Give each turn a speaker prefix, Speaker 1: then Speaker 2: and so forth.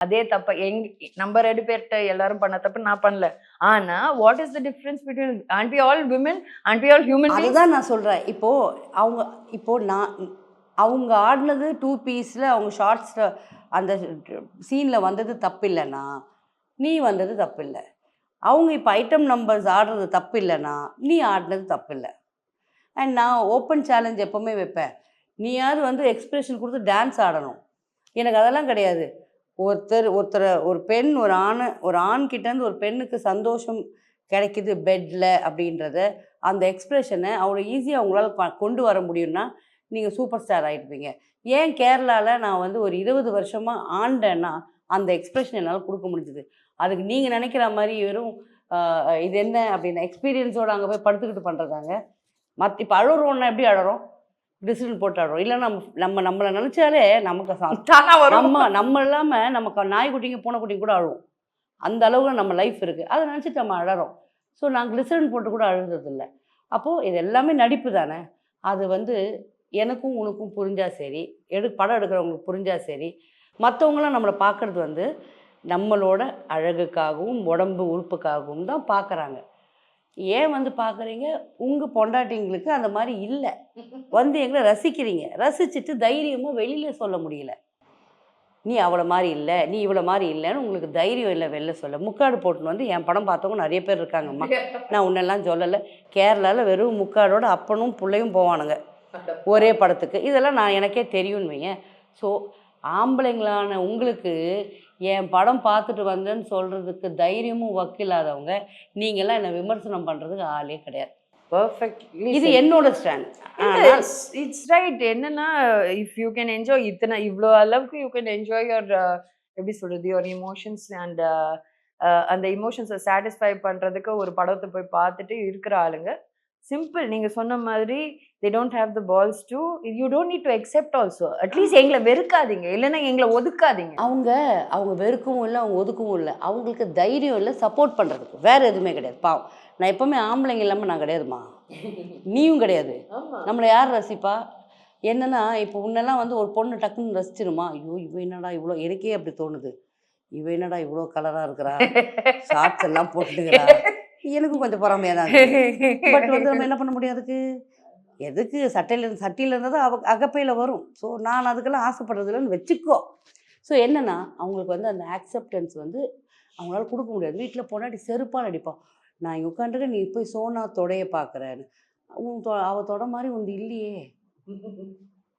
Speaker 1: அதே தப்ப நம்ம 2 பேர்ட்ட எல்லாரும் பண்ண தப்பு நான் பண்ணல. ஆனா what is the difference between aren't we all women? Aren't we all human beings?
Speaker 2: அதுதான் நான் சொல்றேன். இப்போ நான் அவங்க ஆடுனது 2 பீஸ்ல அவங்க ஷார்ட்ஸ்ல அந்த சீன்ல வந்தது தப்பில்லைன்னா, நீ வந்தது தப்பில்ல. அவங்க இப்போ ஐட்டம் நம்பர்ஸ் ஆடுறது தப்பில்லைன்னா, நீ ஆடுனது தப்பில்ல. அண்ட் நான் ஓப்பன் சேலஞ்ச் எப்போவுமே வைப்பேன். நீயாவது வந்து எக்ஸ்பிரஷன் கொடுத்து டான்ஸ் ஆடணும். எனக்கு அதெல்லாம் கிடையாது. ஒரு பெண் ஒரு ஆண்கிட்டேருந்து ஒரு பெண்ணுக்கு சந்தோஷம் கிடைக்குது பெட்டில் அப்படின்றத அந்த எக்ஸ்ப்ரெஷனை அவ்வளோ ஈஸியாக உங்களால் கொண்டு வர முடியும்னா நீங்கள் சூப்பர் ஸ்டார் ஆகிருப்பீங்க. ஏன் கேரளாவில் நான் வந்து ஒரு 20 வருஷமாக ஆண்டேன்னா அந்த எக்ஸ்ப்ரெஷன் என்னால் கொடுக்க முடிஞ்சுது. அதுக்கு நீங்கள் நினைக்கிற மாதிரி வெறும் இது என்ன அப்படின்னா எக்ஸ்பீரியன்ஸோடு அங்கே போய் படுத்துக்கிட்டு பண்ணுறதாங்க. இப்போ அழுறோன்னா எப்படி அழறோம்? டிசிஷன் போட்டு ஆடுறோம். இல்லைன்னா நம்மளை நினச்சாலே நமக்கு நம்ம இல்லாமல் நமக்கு நாய்க்குட்டிங்க பூனைக்குட்டிங்க கூட அழுவோம். அந்த அளவுக்கு நம்ம லைஃப் இருக்குது. அதை நினச்சிட்டு நம்ம அழறோம். ஸோ நான் கிளிசரின் போட்டு கூட அழுறதில்லை. அப்போது இது எல்லாமே நடிப்பு தானே. அது வந்து எனக்கும் உனக்கும் புரிஞ்சால் சரி, படம் எடுக்கிறவங்களுக்கு புரிஞ்சால் சரி, மற்றவங்களாம் நம்மளை பார்க்குறது வந்து நம்மளோட அழகுக்காகவும் உடம்பு உறுப்புக்காகவும் தான் பார்க்குறாங்க. ஏன் வந்து பார்க்குறீங்க? உங்கள் பொண்டாட்டிங்களுக்கு அந்த மாதிரி இல்லை. வந்து எங்களை ரசிக்கிறீங்க. ரசிச்சுட்டு தைரியமாக வெளியில் சொல்ல முடியல. நீ அவளை மாதிரி இல்லை, நீ இவ்வளோ மாதிரி இல்லைன்னு உங்களுக்கு தைரியம் இல்லை வெளில சொல்ல. முக்காடு போட்டுன்னு வந்து என் படம் பார்த்தவங்க நிறைய பேர் இருக்காங்கம்மா. நான் உன்னெல்லாம் சொல்லலை. கேரளாவில் வெறும் முக்காடோட அப்பனும் பிள்ளையும் போவானுங்க ஒரே படத்துக்கு. இதெல்லாம் எனக்கே தெரியும்னு வைங்க. ஸோ ஆம்பளைங்களான உங்களுக்கு என் படம் பார்த்துட்டு வந்தேன்னு சொல்கிறதுக்கு தைரியமும் வக்கில்லாதவங்க நீங்கள்லாம் என்னை விமர்சனம் பண்ணுறதுக்கு ஆளே கிடையாது.
Speaker 1: பர்ஃபெக்ட்லி
Speaker 2: இது என்னோட ஸ்டாண்ட்.
Speaker 1: It's right. என்னன்னா இஃப் யூ கேன் என்ஜாய் இவ்வளோ அளவுக்கு யூ கேன் என்ஜாய் யுவர் எப்படி சொல்கிறது யுவர் இமோஷன்ஸ் அண்ட் அந்த இமோஷன்ஸை சாட்டிஸ்ஃபை பண்ணுறதுக்கு ஒரு படத்தை போய் பார்த்துட்டு இருக்கிற ஆளுங்க சிம்பிள். நீங்கள் சொன்ன மாதிரி they don't have the balls to you don't need to accept also. At least எங்களை வெறுக்காதீங்க, இல்லைன்னா எங்களை ஒதுக்காதீங்க.
Speaker 2: அவங்க வெறுக்கவும் இல்லை, அவங்க ஒதுக்கவும் இல்லை. அவங்களுக்கு தைரியம் இல்லை சப்போர்ட் பண்ணுறதுக்கு. வேறு எதுவுமே கிடையாது. பாவம். நான் எப்போவுமே ஆம்பளைங்க இல்லாமல் நான் கிடையாதுமா, நீயும் கிடையாது. நம்மளை யார் ரசிப்பா? என்னென்னா இப்போ முன்னெல்லாம் வந்து ஒரு பொண்ணு டக்குன்னு ரசிச்சிருமா, ஐயோ இவ என்னடா இவ்வளோ, எனக்கே அப்படி தோணுது, இவ என்னடா இவ்வளோ கலராக இருக்கிறா, ஷார்ட்ஸ் எல்லாம் போட்டுக்கிறா, எனக்கும் கொஞ்சம் பொறாமையாக தான் இருக்குது. பட் வந்து நம்ம என்ன பண்ண முடியாதுக்கு, எதுக்கு சட்டையில் இருந்தது அகப்பையில் வரும். ஸோ நான் அதுக்கெல்லாம் ஆசைப்படுறதில்லன்னு வச்சுக்கோ. ஸோ என்னென்னா அவங்களுக்கு வந்து அந்த ஆக்செப்டன்ஸ் வந்து அவங்களால கொடுக்க முடியாது. வீட்டில் பொண்டாட்டி செருப்பால் அடிப்பான். நான் இங்கே உட்காந்துட்டு நீ போய் சோனா தொடைய பார்க்குறேன்னு, அவள் தொட மாதிரி ஒன்று இல்லையே.